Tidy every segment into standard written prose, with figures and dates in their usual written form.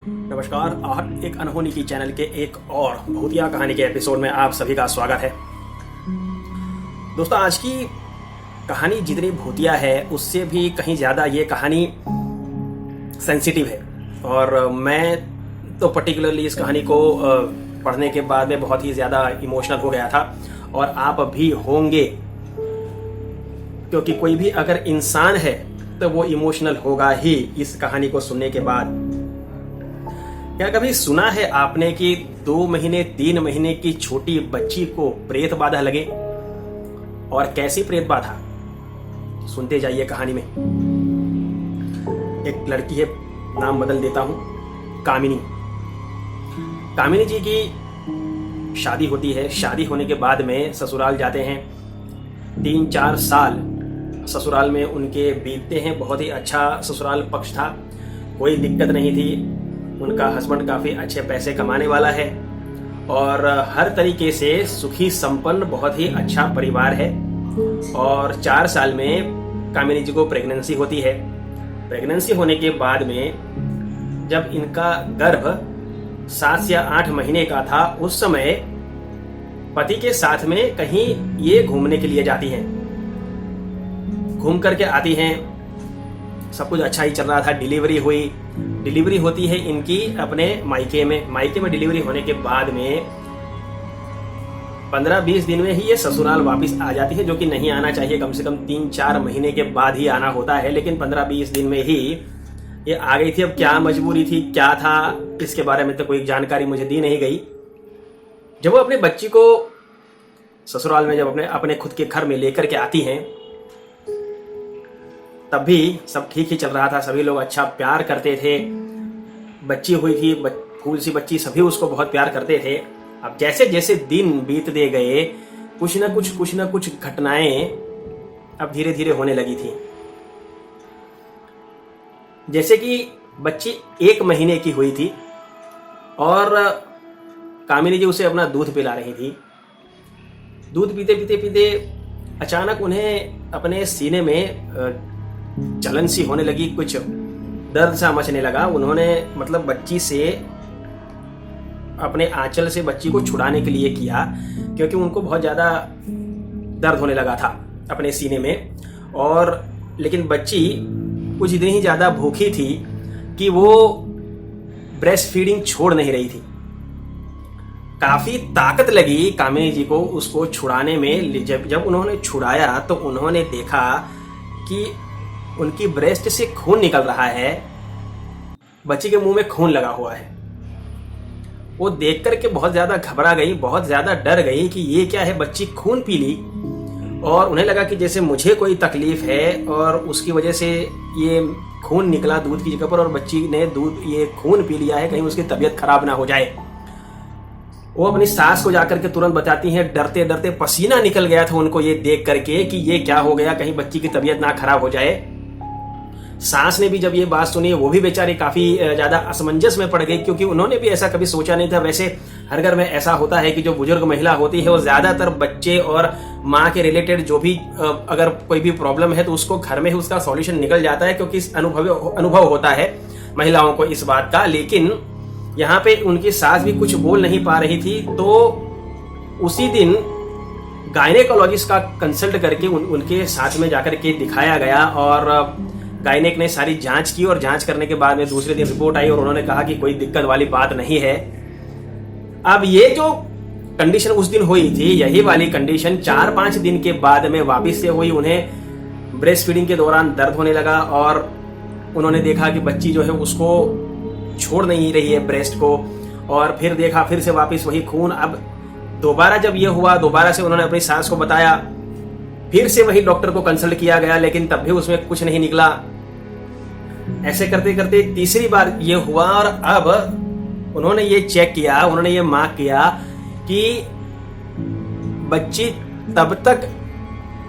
नमस्कार। आज एक अनहोनी की चैनल के एक और भूतिया कहानी के एपिसोड में आप सभी का स्वागत है। दोस्तों, आज की कहानी जितनी भूतिया है उससे भी कहीं ज़्यादा ये कहानी सेंसिटिव है और मैं तो पर्टिकुलरली इस कहानी को पढ़ने के बाद में बहुत ही ज़्यादा इमोशनल हो गया था और आप भी होंगे, क्योंकि कोई भी अगर इंसान है तो वो इमोशनल होगा ही इस कहानी को सुनने के बाद। क्या कभी सुना है आपने कि 2 महीने 3 महीने की छोटी बच्ची को प्रेत बाधा लगे? और कैसी प्रेत बाधा, सुनते जाइए कहानी में। एक लड़की है, नाम बदल देता हूं, कामिनी। कामिनी जी की शादी होती है। शादी होने के बाद में ससुराल जाते हैं। 3-4 साल ससुराल में उनके बीतते हैं। बहुत ही अच्छा ससुराल पक्ष था, कोई दिक्कत नहीं थी। उनका हस्बैंड काफ़ी अच्छे पैसे कमाने वाला है और हर तरीके से सुखी संपन्न बहुत ही अच्छा परिवार है। और 4 साल में कामिनी जी को प्रेगनेंसी होती है। प्रेगनेंसी होने के बाद में जब इनका गर्भ 7 या 8 महीने का था, उस समय पति के साथ में कहीं ये घूमने के लिए जाती हैं। घूम करके आती हैं, सब कुछ अच्छा ही चल रहा था। डिलीवरी होती है इनकी अपने मायके में डिलीवरी होने के बाद में 15-20 दिन में ही ये ससुराल वापस आ जाती है, जो कि नहीं आना चाहिए। कम से कम 3-4 महीने के बाद ही आना होता है, लेकिन 15-20 दिन में ही ये आ गई थी। अब क्या मजबूरी थी, क्या था, इसके बारे में तो कोई जानकारी मुझे दी नहीं गई। जब वो अपने बच्ची को ससुराल में जब अपने खुद के घर में लेकर के आती हैं, तब भी सब ठीक ही चल रहा था। सभी लोग अच्छा प्यार करते थे। बच्ची हुई थी, फूल सी बच्ची, सभी उसको बहुत प्यार करते थे। अब जैसे जैसे दिन बीतते गए, कुछ न कुछ घटनाएं अब धीरे धीरे होने लगी थी। जैसे कि बच्ची 1 महीने की हुई थी और कामिनी जी उसे अपना दूध पिला रही थी। दूध पीते पीते अचानक उन्हें अपने सीने में जलन सी होने लगी, कुछ दर्द सा मचने लगा। उन्होंने बच्ची से अपने आंचल से बच्ची को छुड़ाने के लिए किया, क्योंकि उनको बहुत ज़्यादा दर्द होने लगा था अपने सीने में। और लेकिन बच्ची कुछ इतनी ही ज़्यादा भूखी थी कि वो ब्रेस्ट फीडिंग छोड़ नहीं रही थी। काफ़ी ताकत लगी कामिनी जी को उसको छुड़ाने में। जब उन्होंने छुड़ाया तो उन्होंने देखा कि उनकी ब्रेस्ट से खून निकल रहा है, बच्ची के मुंह में खून लगा हुआ है। वो देख करके बहुत ज्यादा घबरा गई, बहुत ज्यादा डर गई कि ये क्या है, बच्ची खून पी ली। और उन्हें लगा कि जैसे मुझे कोई तकलीफ है और उसकी वजह से ये खून निकला दूध की जगह पर और बच्ची ने ये खून पी लिया है, कहीं उसकी तबीयत खराब ना हो जाए। वो अपनी सास को जाकर के तुरंत बताती हैं। डरते डरते पसीना निकल गया था उनको ये देख करके कि ये क्या हो गया, कहीं बच्ची की तबीयत ना खराब हो जाए। सास ने भी जब ये बात सुनी, वो भी बेचारी काफी ज्यादा असमंजस में पड़ गई, क्योंकि उन्होंने भी ऐसा कभी सोचा नहीं था। वैसे हर घर में ऐसा होता है कि जो बुजुर्ग महिला होती है वो ज्यादातर बच्चे और माँ के रिलेटेड जो भी अगर कोई भी प्रॉब्लम है तो उसको घर में ही उसका सॉल्यूशन निकल जाता है, क्योंकि अनुभव होता है महिलाओं को इस बात का। लेकिन यहाँ पे उनकी सास भी कुछ बोल नहीं पा रही थी, तो उसी दिन गायनेकोलॉजिस्ट का कंसल्ट करके उनके साथ में जाकर के दिखाया गया और गायनेक ने सारी जांच की। और जांच करने के बाद में दूसरे दिन रिपोर्ट आई और उन्होंने कहा कि कोई दिक्कत वाली बात नहीं है। अब ये जो कंडीशन उस दिन हुई थी, यही वाली कंडीशन 4-5 दिन के बाद में वापस से हुई। उन्हें ब्रेस्ट फीडिंग के दौरान दर्द होने लगा और उन्होंने देखा कि बच्ची जो है उसको छोड़ नहीं रही है ब्रेस्ट को। और फिर देखा, फिर से वापस वही खून। अब दोबारा जब ये हुआ, दोबारा से उन्होंने अपनी सास को बताया, फिर से वही डॉक्टर को कंसल्ट किया गया, लेकिन तब भी उसमें कुछ नहीं निकला। ऐसे करते करते तीसरी बार ये हुआ और अब उन्होंने ये चेक किया, उन्होंने ये मार्क किया कि बच्ची तब तक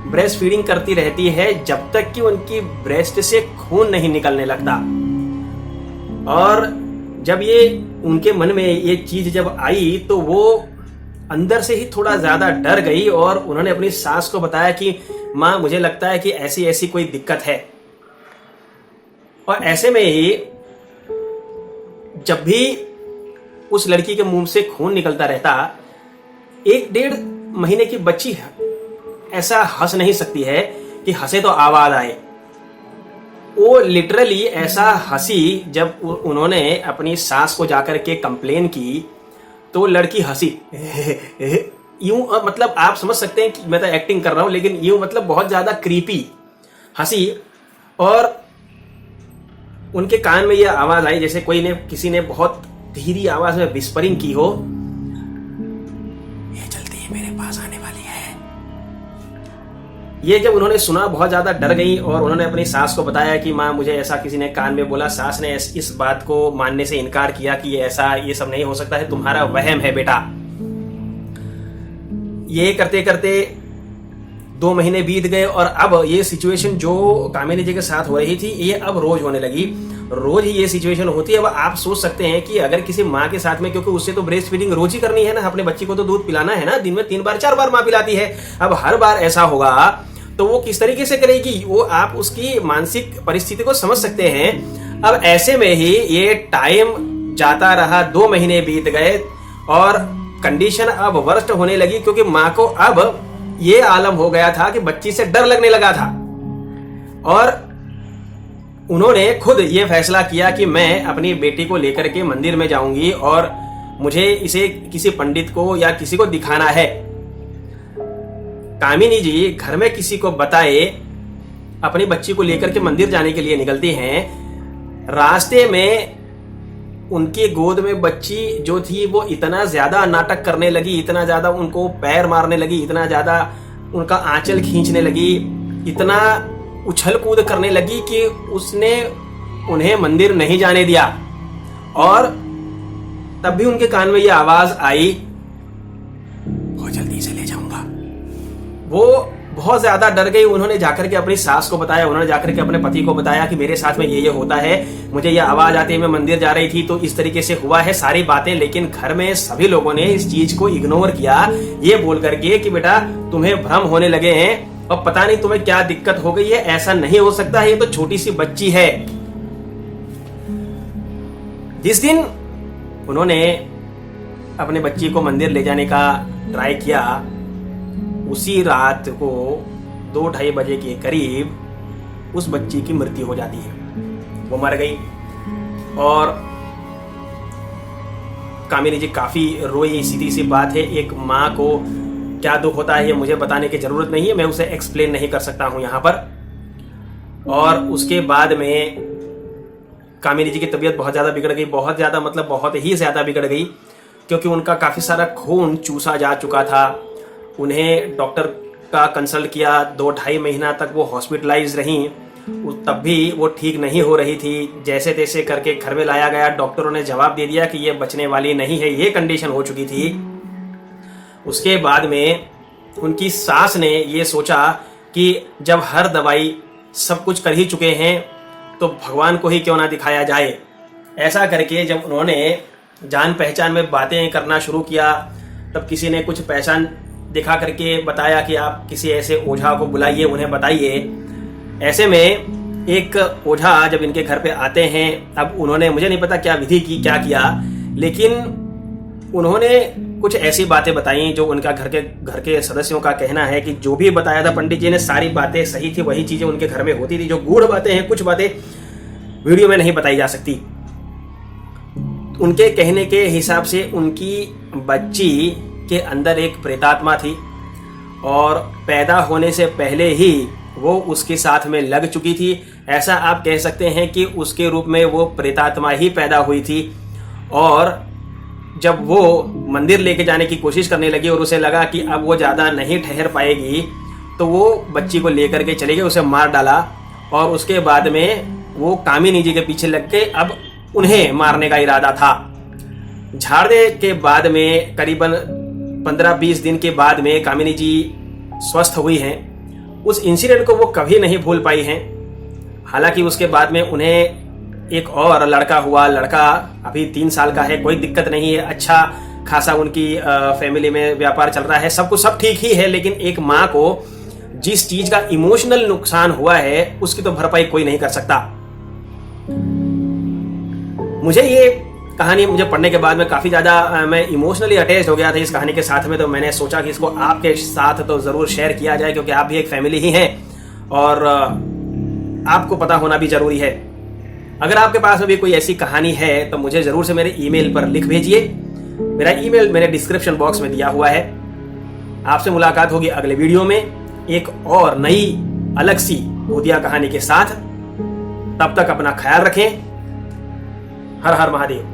ब्रेस्ट फीडिंग करती रहती है जब तक कि उनकी ब्रेस्ट से खून नहीं निकलने लगता। और जब ये उनके मन में ये चीज जब आई तो वो अंदर से ही थोड़ा ज्यादा डर गई और उन्होंने अपनी सास को बताया कि माँ, मुझे लगता है कि ऐसी ऐसी कोई दिक्कत है। और ऐसे में ही जब भी उस लड़की के मुंह से खून निकलता रहता, 1-1.5 महीने की बच्ची ऐसा हंस नहीं सकती है कि हंसे तो आवाज आए। वो लिटरली ऐसा हंसी। जब उन्होंने अपनी सास को जाकर के कंप्लेन की तो लड़की हंसी यूं, मतलब आप समझ सकते हैं कि मैं तो एक्टिंग कर रहा हूं, लेकिन यूं मतलब बहुत ज्यादा क्रीपी हंसी। और उनके कान में यह आवाज आई जैसे किसी ने बहुत धीरी आवाज में विस्परिंग की हो, ये जल्दी मेरे पास आने वाली है। ये जब उन्होंने सुना बहुत ज्यादा डर गई और उन्होंने अपनी सास को बताया कि माँ मुझे ऐसा किसी ने कान में बोला। सास ने इस बात को मानने से इनकार किया कि ये सब नहीं हो सकता है, तुम्हारा वहम है बेटा। ये करते करते 2 महीने बीत गए और अब ये सिचुएशन जो कामिनी जी के साथ हो रही थी ये अब रोज होने लगी। रोज ही ये सिचुएशन होती है। अब आप सोच सकते हैं कि अगर किसी माँ के साथ में, क्योंकि उससे तो ब्रेस्ट फीडिंग रोज ही करनी है ना, अपने बच्चे को तो दूध पिलाना है ना, दिन में 3 बार 4 बार माँ पिलाती है। अब हर बार ऐसा होगा तो वो किस तरीके से करेगी, वो आप उसकी मानसिक परिस्थिति को समझ सकते हैं। अब ऐसे में ही ये टाइम जाता रहा, 2 महीने बीत गए और कंडीशन अब वर्स्ट होने लगी, क्योंकि माँ को अब ये आलम हो गया था कि बच्ची से डर लगने लगा था। और उन्होंने खुद ये फैसला किया कि मैं अपनी बेटी को लेकर के मंदिर में जाऊंगी और मुझे इसे किसी पंडित को या किसी को दिखाना है। कामिनी जी घर में किसी को बताए अपनी बच्ची को लेकर के मंदिर जाने के लिए निकलती हैं। रास्ते में उनकी गोद में बच्ची जो थी वो इतना ज्यादा नाटक करने लगी, इतना ज्यादा उनको पैर मारने लगी, इतना ज्यादा उनका आंचल खींचने लगी, इतना उछल कूद करने लगी कि उसने उन्हें मंदिर नहीं जाने दिया। और तब भी उनके कान में ये आवाज आई, बहुत जल्दी से ले जाऊंगा। वो बहुत ज्यादा डर गई। उन्होंने जाकर के अपनी सास को बताया, उन्होंने जाकर के अपने पति को बताया कि मेरे साथ में ये होता है, मुझे ये आवाज आती है, मैं मंदिर जा रही थी तो इस तरीके से हुआ है सारी बातें। लेकिन घर में सभी लोगों ने इस चीज को इग्नोर किया, ये बोल करके कि बेटा तुम्हें भ्रम होने लगे हैं और पता नहीं तुम्हें क्या दिक्कत हो गई है, ऐसा नहीं हो सकता है, ये तो छोटी सी बच्ची है। जिस दिन उन्होंने अपने बच्ची को मंदिर ले जाने का ट्राई किया, उसी रात को 2-2:30 बजे के करीब उस बच्ची की मृत्यु हो जाती है। वो मर गई और कामिनी जी काफी रोई। सीधी सी बात है, एक माँ को क्या दुख होता है ये मुझे बताने की जरूरत नहीं है, मैं उसे एक्सप्लेन नहीं कर सकता हूं यहां पर। और उसके बाद में कामिनी जी की तबीयत बहुत ज्यादा बिगड़ गई, बहुत ज्यादा मतलब बहुत ही ज्यादा बिगड़ गई, क्योंकि उनका काफी सारा खून चूसा जा चुका था। उन्हें डॉक्टर का कंसल्ट किया, 2-2.5 महीना तक वो हॉस्पिटलाइज रहीं, तब भी वो ठीक नहीं हो रही थी। जैसे तैसे करके घर में लाया गया, डॉक्टरों ने जवाब दे दिया कि ये बचने वाली नहीं है, ये कंडीशन हो चुकी थी। उसके बाद में उनकी सास ने ये सोचा कि जब हर दवाई सब कुछ कर ही चुके हैं तो भगवान को ही क्यों ना दिखाया जाए। ऐसा करके जब उन्होंने जान पहचान में बातें करना शुरू किया, तब किसी ने कुछ पहचान दिखा करके बताया कि आप किसी ऐसे ओझा को बुलाइए, उन्हें बताइए। ऐसे में एक ओझा जब इनके घर पे आते हैं, अब उन्होंने, मुझे नहीं पता क्या विधि की, क्या किया, लेकिन उन्होंने कुछ ऐसी बातें बताई जो उनका घर के सदस्यों का कहना है कि जो भी बताया था पंडित जी ने सारी बातें सही थी, वही चीजें उनके घर में होती थी। जो गूढ़ बातें हैं, कुछ बातें वीडियो में नहीं बताई जा सकती। उनके कहने के हिसाब से उनकी बच्ची के अंदर एक प्रेतात्मा थी और पैदा होने से पहले ही वो उसके साथ में लग चुकी थी। ऐसा आप कह सकते हैं कि उसके रूप में वो प्रेतात्मा ही पैदा हुई थी। और जब वो मंदिर लेके जाने की कोशिश करने लगी और उसे लगा कि अब वो ज़्यादा नहीं ठहर पाएगी, तो वो बच्ची को लेकर के चली गई, उसे मार डाला। और उसके बाद में वो कामिनी जी के पीछे लग के अब उन्हें मारने का इरादा था। झाड़ने के बाद में करीबन 15-20 दिन के बाद में कामिनी जी स्वस्थ हुई हैं। उस इंसिडेंट को वो कभी नहीं भूल पाई हैं। हालांकि उसके बाद में उन्हें एक और लड़का हुआ। लड़का अभी 3 साल का है, कोई दिक्कत नहीं है, अच्छा खासा उनकी फैमिली में व्यापार चल रहा है, सब कुछ सब ठीक ही है। लेकिन एक माँ को जिस चीज का इमोशनल नुकसान हुआ है उसकी तो भरपाई कोई नहीं कर सकता। मुझे ये कहानी मुझे पढ़ने के बाद में काफ़ी ज़्यादा मैं इमोशनली अटैच हो गया था इस कहानी के साथ में। तो मैंने सोचा कि इसको आपके साथ तो ज़रूर शेयर किया जाए, क्योंकि आप भी एक फैमिली ही हैं और आपको पता होना भी ज़रूरी है। अगर आपके पास में भी कोई ऐसी कहानी है तो मुझे ज़रूर से मेरे ईमेल पर लिख भेजिए। मेरा ईमेल मेरे डिस्क्रिप्शन बॉक्स में दिया हुआ है। आपसे मुलाकात होगी अगले वीडियो में एक और नई अलग सी भूतिया कहानी के साथ। तब तक अपना ख्याल रखें। हर हर महादेव।